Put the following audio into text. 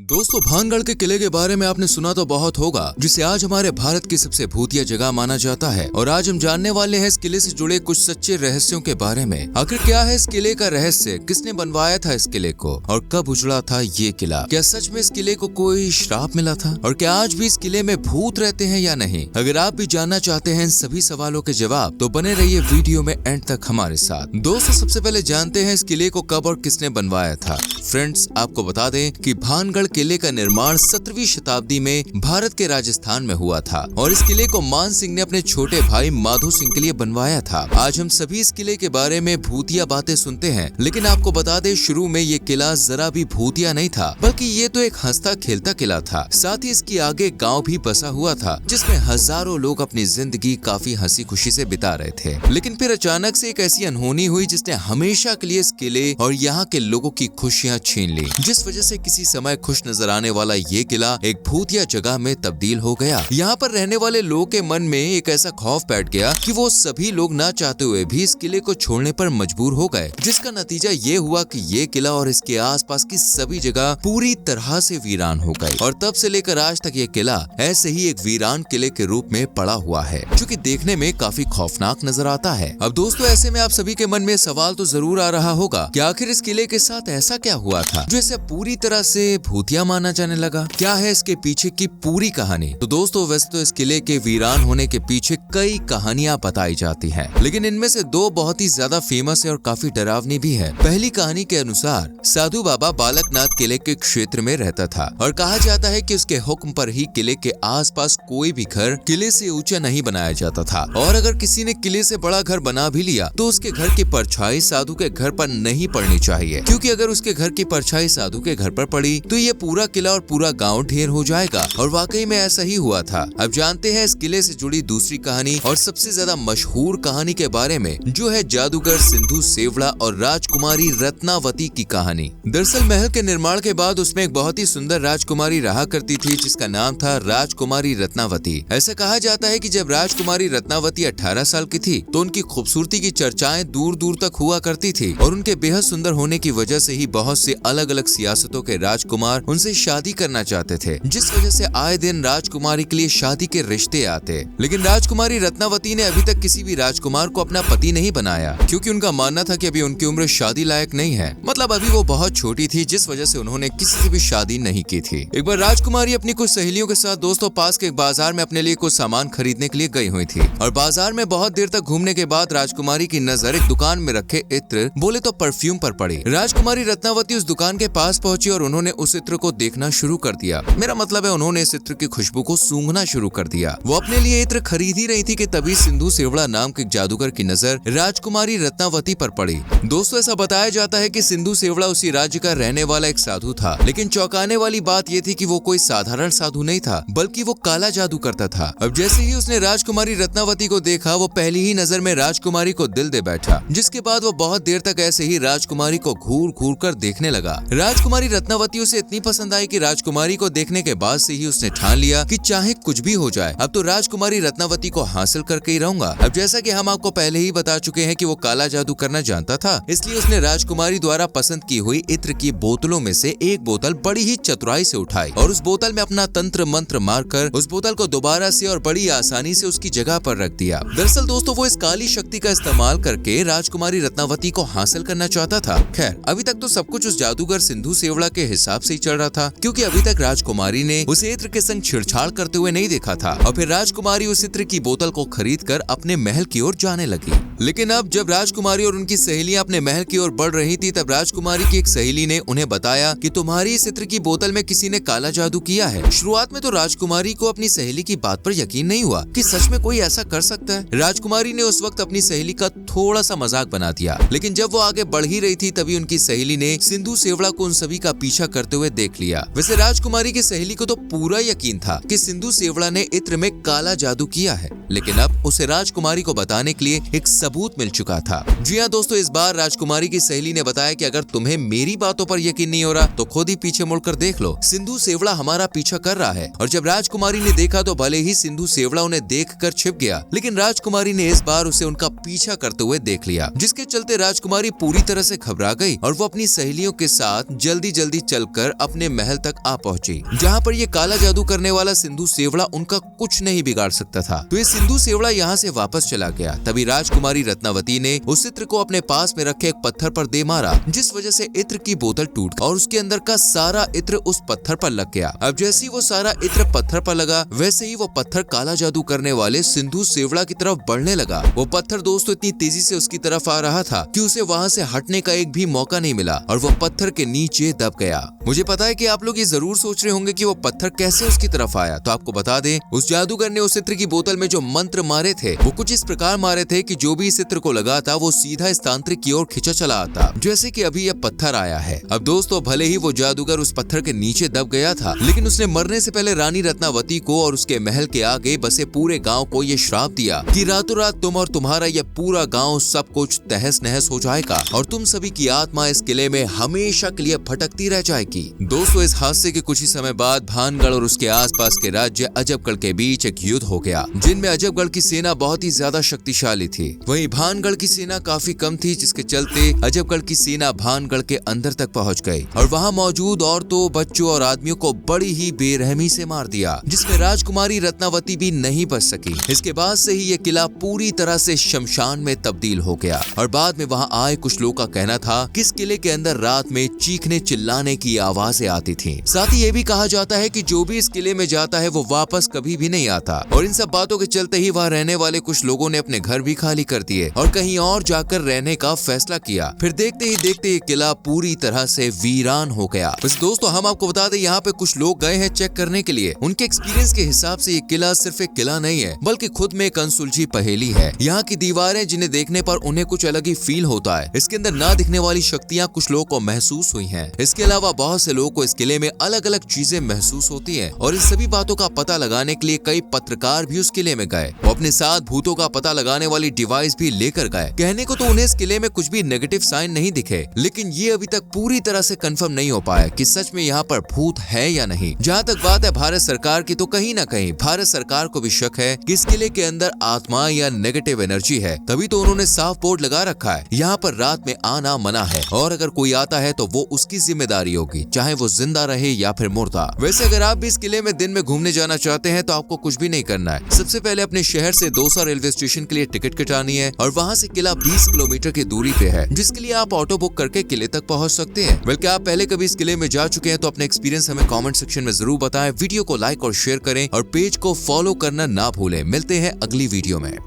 दोस्तों, भानगढ़ के किले के बारे में आपने सुना तो बहुत होगा, जिसे आज हमारे भारत की सबसे भूतिया जगह माना जाता है। और आज हम जानने वाले हैं इस किले से जुड़े कुछ सच्चे रहस्यों के बारे में। आखिर क्या है इस किले का रहस्य, किसने बनवाया था इस किले को और कब उजड़ा था ये किला? क्या सच में इस किले को कोई श्राप मिला था और क्या आज भी इस किले में भूत रहते हैं या नहीं? अगर आप भी जानना चाहते हैं इन सभी सवालों के जवाब तो बने रहिए वीडियो में एंड तक हमारे साथ। दोस्तों, सबसे पहले जानते हैं इस किले को कब और किसने बनवाया था। फ्रेंड्स, आपको बता दें कि भानगढ़ किले का निर्माण 17वीं शताब्दी में भारत के राजस्थान में हुआ था और इस किले को मान सिंह ने अपने छोटे भाई माधो सिंह के लिए बनवाया था। आज हम सभी इस किले के बारे में भूतिया बातें सुनते हैं, लेकिन आपको बता दें शुरू में ये किला जरा भी भूतिया नहीं था, बल्कि ये तो एक हंसता खेलता किला था। साथ ही इसके आगे गाँव भी बसा हुआ था, जिसमें हजारों लोग अपनी जिंदगी काफी हंसी खुशी से बिता रहे थे। लेकिन फिर अचानक से एक ऐसी अनहोनी हुई जिसने हमेशा के लिए इस किले और यहाँ के लोगों की खुशियाँ छीन ली, जिस वजह से किसी समय खुश नजर आने वाला ये किला एक भूतिया जगह में तब्दील हो गया। यहाँ पर रहने वाले लोगों के मन में एक ऐसा खौफ बैठ गया कि वो सभी लोग ना चाहते हुए भी इस किले को छोड़ने पर मजबूर हो गए, जिसका नतीजा ये हुआ कि ये किला और इसके आसपास की सभी जगह पूरी तरह से वीरान हो गई। और तब से लेकर आज तक ये किला ऐसे ही एक वीरान किले के रूप में पड़ा हुआ है, जो कि देखने में काफी खौफनाक नजर आता है। अब दोस्तों, ऐसे में आप सभी के मन में सवाल तो जरूर आ रहा होगा कि आखिर इस किले के साथ ऐसा क्या हुआ था जो इसे पूरी तरह से भूतिया माना जाने लगा? क्या है इसके पीछे की पूरी कहानी? तो दोस्तों, वैसे तो इस किले के वीरान होने के पीछे कई कहानियां बताई जाती हैं, लेकिन इनमें से दो बहुत ही ज्यादा फेमस है और काफी डरावनी भी है। पहली कहानी के अनुसार साधु बाबा बालकनाथ किले के क्षेत्र में रहता था और कहा जाता है कि उसके हुक्म पर ही किले के आसपास कोई भी घर किले से ऊंचा नहीं बनाया जाता था, और अगर किसी ने किले से बड़ा घर बना भी लिया तो उसके घर की परछाई साधु के घर पर नहीं पड़नी चाहिए, क्योंकि अगर उसके घर की परछाई साधु के घर पर पड़ी तो ये पूरा किला और पूरा गांव ढेर हो जाएगा। और वाकई में ऐसा ही हुआ था। अब जानते हैं इस किले से जुड़ी दूसरी कहानी और सबसे ज्यादा मशहूर कहानी के बारे में, जो है जादूगर सिंधु सेवड़ा और राजकुमारी रत्नावती की कहानी। दरअसल महल के निर्माण के बाद उसमें एक बहुत ही सुंदर राजकुमारी रहा करती थी, जिसका नाम था राजकुमारी रत्नावती। ऐसा कहा जाता है कि जब राजकुमारी रत्नावती 18 साल की थी तो उनकी खूबसूरती की चर्चाएं दूर दूर तक हुआ करती थी और उनके बेहद सुंदर होने की वजह से ही बहुत से अलग अलग सियासतों के राजकुमार उनसे शादी करना चाहते थे, जिस वजह से आए दिन राजकुमारी के लिए शादी के रिश्ते आते। लेकिन राजकुमारी रत्नावती ने अभी तक किसी भी राजकुमार को अपना पति नहीं बनाया, क्योंकि उनका मानना था कि अभी उनकी उम्र शादी लायक नहीं है, मतलब अभी वो बहुत छोटी थी, जिस वजह से उन्होंने किसी से भी शादी नहीं की थी। एक बार राजकुमारी अपनी कुछ सहेलियों के साथ दोस्तों पास के एक बाजार में अपने लिए कुछ सामान खरीदने के लिए गई हुई थी और बाजार में बहुत देर तक घूमने के बाद राजकुमारी की नजर एक दुकान में रखे इत्र, बोले तो परफ्यूम पर पड़ी। राजकुमारी रत्नावती उस दुकान के पास पहुंची और उन्होंने उस इत्र को देखना शुरू कर दिया। मेरा मतलब है उन्होंने इस इत्र की खुशबू को सूंघना शुरू कर दिया। वो अपने लिए इत्र खरीद ही रही थी कि तभी सिंधु सेवड़ा नाम के जादूगर की नजर राजकुमारी रत्नावती पर पड़ी। दोस्तों, ऐसा बताया जाता है कि सिंधु सेवड़ा उसी राज्य का रहने वाला एक साधु था, लेकिन चौंकाने वाली बात ये थी कि वो कोई साधारण साधु नहीं था, बल्कि वो काला जादू करता था। अब जैसे ही उसने राजकुमारी रत्नावती को देखा, वो पहली ही नजर में राजकुमारी को दिल दे बैठा, जिसके बाद वो बहुत देर तक ऐसे ही राजकुमारी को घूर घूर कर देखने लगा। राजकुमारी रत्नावती उसे इतनी पसंद आई कि राजकुमारी को देखने के बाद से ही उसने ठान लिया कि चाहे कुछ भी हो जाए, अब तो राजकुमारी रत्नावती को हासिल करके ही रहूंगा। अब जैसा कि हम आपको पहले ही बता चुके हैं कि वो काला जादू करना जानता था, इसलिए उसने राजकुमारी द्वारा पसंद की हुई इत्र की बोतलों में से एक बोतल बड़ी ही चतुराई से उठाई और उस बोतल में अपना तंत्र मंत्र मारकर उस बोतल को दोबारा से और बड़ी आसानी से उसकी जगह पर रख दिया। दरअसल दोस्तों, वो इस काली शक्ति का इस्तेमाल करके राजकुमारी रत्नावती को हासिल करना चाहता था। खैर, अभी तक तो सब कुछ उस जादूगर सिंधु सेवड़ा के हिसाब से ही चल रहा था, क्योंकि अभी तक राजकुमारी ने उस इत्र के संग छेड़छाड़ करते हुए नहीं देखा था। और फिर राजकुमारी उस इत्र की बोतल को खरीदकर अपने महल की ओर जाने लगी। लेकिन अब जब राजकुमारी और उनकी सहेलियां अपने महल की ओर बढ़ रही थी, तब राजकुमारी की एक सहेली ने उन्हें बताया कि तुम्हारी इस इत्र की बोतल में किसी ने काला जादू किया है। शुरुआत में तो राजकुमारी को अपनी सहेली की बात पर यकीन नहीं हुआ कि सच में कोई ऐसा कर सकता है। राजकुमारी ने उस वक्त अपनी सहेली का थोड़ा सा मजाक बना दिया, लेकिन जब वो आगे बढ़ ही रही थी तभी उनकी सहेली ने सिंधु सेवड़ा को उन सभी का पीछा करते हुए देख लिया। वैसे राजकुमारी की सहेली को तो पूरा यकीन था कि सिंधु सेवड़ा ने इत्र में काला जादू किया है, लेकिन अब उसे राजकुमारी को बताने के लिए एक सबूत सबूत मिल चुका था। जी हाँ दोस्तों, इस बार राजकुमारी की सहेली ने बताया कि अगर तुम्हें मेरी बातों पर यकीन नहीं हो रहा तो खुद ही पीछे मुड़कर देख लो, सिंधु सेवड़ा हमारा पीछा कर रहा है। और जब राजकुमारी ने देखा तो भले ही सिंधु सेवड़ा उन्हें देखकर छिप गया, लेकिन राजकुमारी ने इस बार उसे उनका पीछा करते हुए देख लिया, जिसके चलते राजकुमारी पूरी तरह से घबरा गई और वो अपनी सहेलियों के साथ जल्दी जल्दी चलकर अपने महल तक आ पहुंची, जहां पर ये काला जादू करने वाला सिंधु सेवड़ा उनका कुछ नहीं बिगाड़ सकता था। तो ये सिंधु सेवड़ा यहाँ से वापस चला गया। तभी राजकुमारी रत्नावती ने उस इत्र को अपने पास में रखे एक पत्थर पर दे मारा, जिस वजह से इत्र की बोतल टूट और उसके अंदर का सारा इत्र उस पत्थर पर लग गया। अब जैसे ही वो सारा इत्र पत्थर पर लगा, वैसे ही वो पत्थर काला जादू करने वाले सिंधु सेवड़ा की तरफ बढ़ने लगा। वो पत्थर दोस्तों इतनी तेजी से उसकी तरफ आ रहा था कि उसे वहाँ से हटने का एक भी मौका नहीं मिला और वो पत्थर के नीचे दब गया। मुझे पता है कि आप लोग ये जरूर सोच रहे होंगे कि वो पत्थर कैसे उसकी तरफ आया, तो आपको बता दें, उस जादूगर ने उस इत्र की बोतल में जो मंत्र मारे थे वो कुछ इस प्रकार मारे थे कि जो भी इस इत्र को लगा था वो सीधा इस तांत्रिक की ओर खिंचा चला आता, जैसे कि अभी यह पत्थर आया है। अब दोस्तों, भले ही वो जादूगर उस पत्थर के नीचे दब गया था, लेकिन उसने मरने से पहले रानी रत्नावती को और उसके महल के आगे बसे पूरे गांव को ये श्राप दिया कि रातों रात तुम और तुम्हारा यह पूरा गांव सब कुछ तहस नहस हो जाएगा और तुम सभी की आत्मा इस किले में हमेशा के लिए भटकती रह जाएगी। दोस्तों, इस हादसे के कुछ ही समय बाद भानगढ़ और उसके आसपास के राज्य अजबगढ़ के बीच एक युद्ध हो गया, जिनमें अजबगढ़ की सेना बहुत ही ज्यादा शक्तिशाली थी, वहीं भानगढ़ की सेना काफी कम थी, जिसके चलते अजबगढ़ की सेना भानगढ़ के अंदर तक पहुंच गई और वहां मौजूद औरतों, बच्चों और आदमियों को बड़ी ही बेरहमी से मार दिया, जिसमें राजकुमारी रत्नावती भी नहीं बच सकी। इसके बाद से ही ये किला पूरी तरह से शमशान में तब्दील हो गया और बाद में वहां आए कुछ लोगों का कहना था कि इस किले के अंदर रात में चीखने चिल्लाने की आवाजें आती थी। साथ ही ये भी कहा जाता है कि जो भी इस किले में जाता है वो वापस कभी भी नहीं आता और इन सब बातों के चलते ही वहां रहने वाले कुछ लोगों ने अपने घर भी खाली कर दिए और कहीं और जाकर रहने का फैसला किया। फिर देखते ही देखते ये किला पूरी तरह से वीरान हो गया। बस दोस्तों, हम आपको बता दें, यहाँ पे कुछ लोग गए हैं चेक करने के लिए। उनके एक्सपीरियंस के हिसाब से ये किला सिर्फ एक किला नहीं है, बल्कि खुद में एक अनसुलझी पहेली है। यहाँ की दीवारें जिन्हें देखने पर उन्हें कुछ अलग ही फील होता है। इसके अंदर ना दिखने वाली शक्तियाँ कुछ लोगों को महसूस हुई हैं। इसके अलावा बहुत से लोगों को इस किले में अलग अलग चीजें महसूस होती हैं और इन सभी बातों का पता लगाने के लिए कई पत्रकार भी उस किले में गए। वो अपने साथ भूतों का पता लगाने वाली डिवाइस भी लेकर गए। कहने को तो उन्हें इस किले में कुछ भी नेगेटिव साइन नहीं दिखे, लेकिन ये अभी तक पूरी तरह से कंफर्म नहीं हो पाया कि सच में यहाँ पर भूत है या नहीं। जहाँ तक बात है भारत सरकार की, तो कहीं ना कहीं भारत सरकार को भी शक है कि इस किले के अंदर आत्मा या नेगेटिव एनर्जी है, तभी तो उन्होंने साफ बोर्ड लगा रखा है, यहाँ पर रात में आना मना है और अगर कोई आता है तो वो उसकी जिम्मेदारी होगी, चाहे वो जिंदा रहे या फिर मुर्दा। वैसे अगर आप भी इस किले में दिन में घूमने जाना चाहते हैं तो आपको कुछ भी नहीं करना है। सबसे पहले अपने शहर से दौसा रेलवे स्टेशन के लिए टिकट कटानी है और वहाँ से किला 20 किलोमीटर की दूरी पे है, जिसके लिए आप ऑटो बुक करके किले तक पहुँच सकते हैं। बल्कि आप पहले कभी इस किले में जा चुके हैं तो अपने एक्सपीरियंस हमें कमेंट सेक्शन में जरूर बताएं। वीडियो को लाइक और शेयर करें और पेज को फॉलो करना ना भूलें। मिलते हैं अगली वीडियो में।